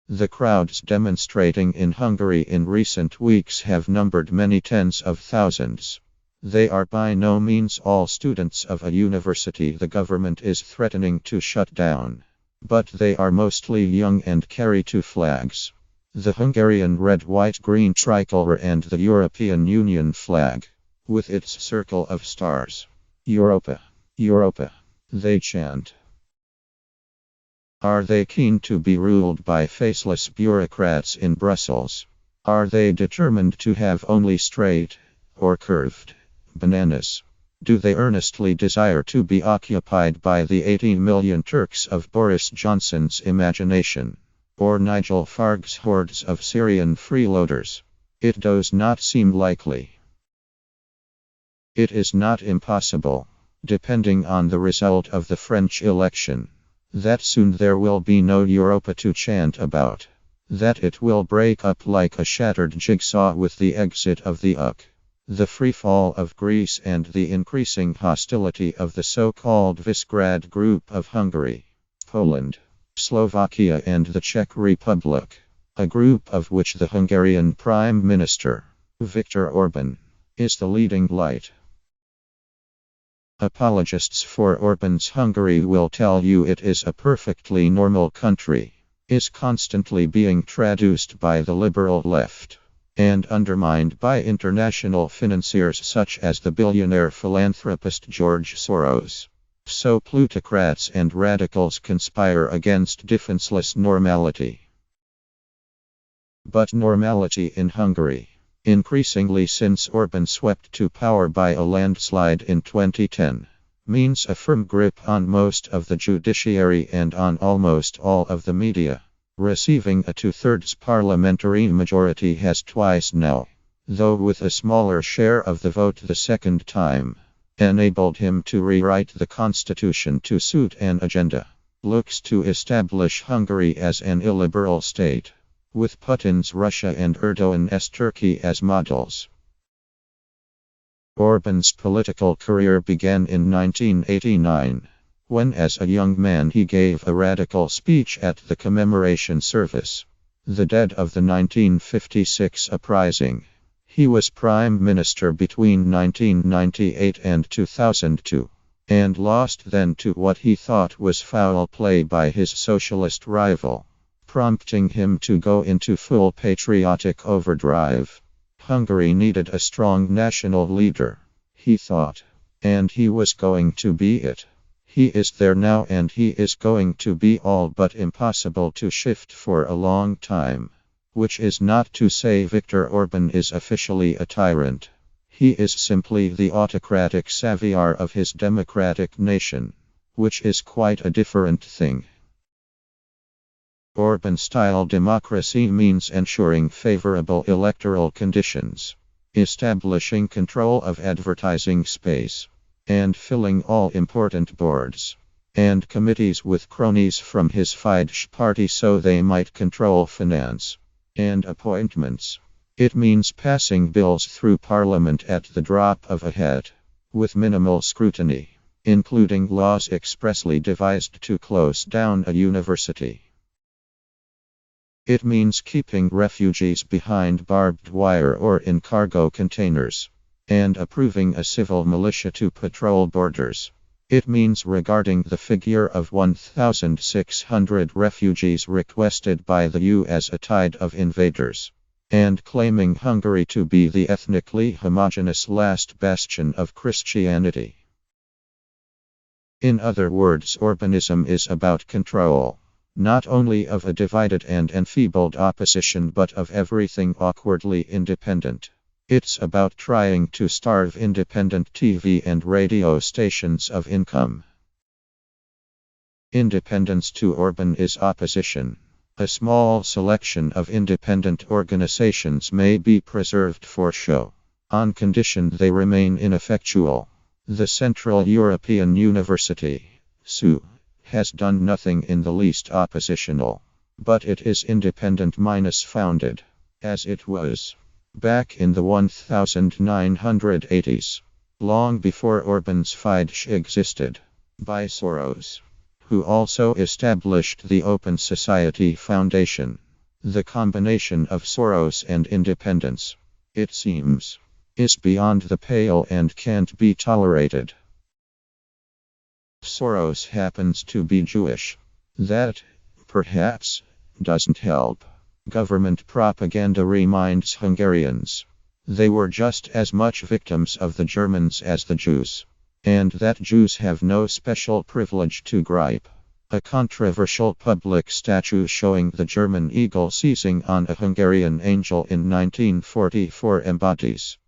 The crowds demonstrating in Hungary in recent weeks have numbered many tens of thousands. They are by no means all students of a university the government is threatening to shut down. But they are mostly young and carry two flags: the Hungarian red-white-green tricolor and the European Union flag, with its circle of stars. Europa, Europa, they chant. Are they keen to be ruled by faceless bureaucrats in Brussels? Are they determined to have only straight, or curved, bananas? Do they earnestly desire to be occupied by the 18 million Turks of Boris Johnson's imagination? Or Nigel Farag's hordes of Syrian freeloaders? It does not seem likely. It is not impossible, depending on the result of the French election, that soon there will be no Europa to chant about, that it will break up like a shattered jigsaw with the exit of the UK, the free fall of Greece, and the increasing hostility of the so-called Visegrad Group of Hungary, Poland, Slovakia and the Czech Republic, a group of which the Hungarian Prime Minister, Viktor Orbán, is the leading light. Apologists for Orbán's Hungary will tell you it is a perfectly normal country, is constantly being traduced by the liberal left, and undermined by international financiers such as the billionaire philanthropist George Soros. So plutocrats and radicals conspire against defenseless normality. But normality in Hungary, increasingly since Orbán swept to power by a landslide in 2010, means a firm grip on most of the judiciary and on almost all of the media. Receiving a 2/3 parliamentary majority has twice now, though with a smaller share of the vote the second time, enabled him to rewrite the constitution to suit an agenda. Looks to establish Hungary as an illiberal state, with Putin's Russia and Erdogan's Turkey as models. Orbán's political career began in 1989, when as a young man he gave a radical speech at the commemoration service, the dead of the 1956 uprising. He was prime minister between 1998 and 2002, and lost then to what he thought was foul play by his socialist rival, prompting him to go into full patriotic overdrive. Hungary needed a strong national leader, he thought, and he was going to be it. He is there now, and he is going to be all but impossible to shift for a long time. Which is not to say Viktor Orbán is officially a tyrant. He is simply the autocratic savior of his democratic nation, which is quite a different thing. Orbán-style democracy means ensuring favorable electoral conditions, establishing control of advertising space, and filling all important boards and committees with cronies from his Fidesz party so they might control finance and appointments. It means passing bills through Parliament at the drop of a hat, with minimal scrutiny, including laws expressly devised to close down a university. It means keeping refugees behind barbed wire or in cargo containers, and approving a civil militia to patrol borders. It means regarding the figure of 1,600 refugees requested by the EU as a tide of invaders, and claiming Hungary to be the ethnically homogeneous last bastion of Christianity. In other words, Orbánism is about control, not only of a divided and enfeebled opposition but of everything awkwardly independent. It's about trying to starve independent TV and radio stations of income. Independence to Orbán is opposition. A small selection of independent organizations may be preserved for show, on condition they remain ineffectual. The Central European University, CEU, has done nothing in the least oppositional, but it is independent minus founded, as it was back in the 1980s, long before Orbán's Fidesz existed, by Soros, who also established the Open Society Foundation. The combination of Soros and independence, it seems, is beyond the pale and can't be tolerated. Soros happens to be Jewish. That, perhaps, doesn't help. Government propaganda reminds Hungarians they were just as much victims of the Germans as the Jews, and that Jews have no special privilege to gripe. A controversial public statue showing the German eagle seizing on a Hungarian angel in 1944 embodies.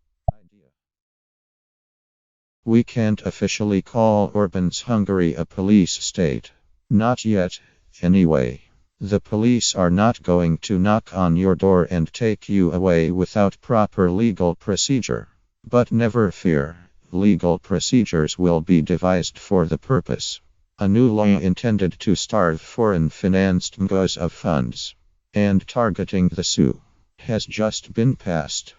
We can't officially call Orbán's Hungary a police state. Not yet, anyway. The police are not going to knock on your door and take you away without proper legal procedure. But never fear, legal procedures will be devised for the purpose. A new law intended to starve foreign-financed MGOs of funds and targeting the Sioux has just been passed.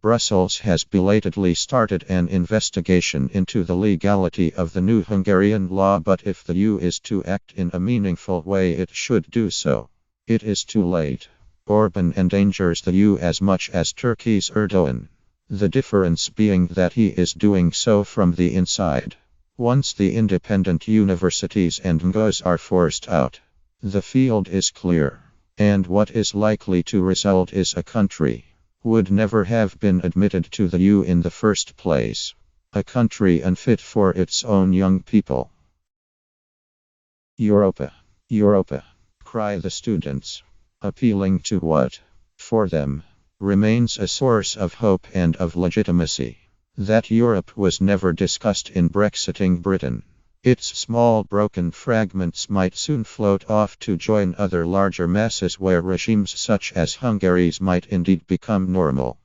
Brussels has belatedly started an investigation into the legality of the new Hungarian law, but if the EU is to act in a meaningful way, it should do so. It is too late. Orbán endangers the EU as much as Turkey's Erdogan. The difference being that he is doing so from the inside. Once the independent universities and MGOs are forced out, the field is clear. And what is likely to result is a country would never have been admitted to the EU in the first place. A country unfit for its own young people. Europa, Europa, cry the students. Appealing to what, for them, remains a source of hope and of legitimacy. That Europe was never discussed in Brexiting Britain. Its small broken fragments might soon float off to join other larger masses where regimes such as Hungary's might indeed become normal.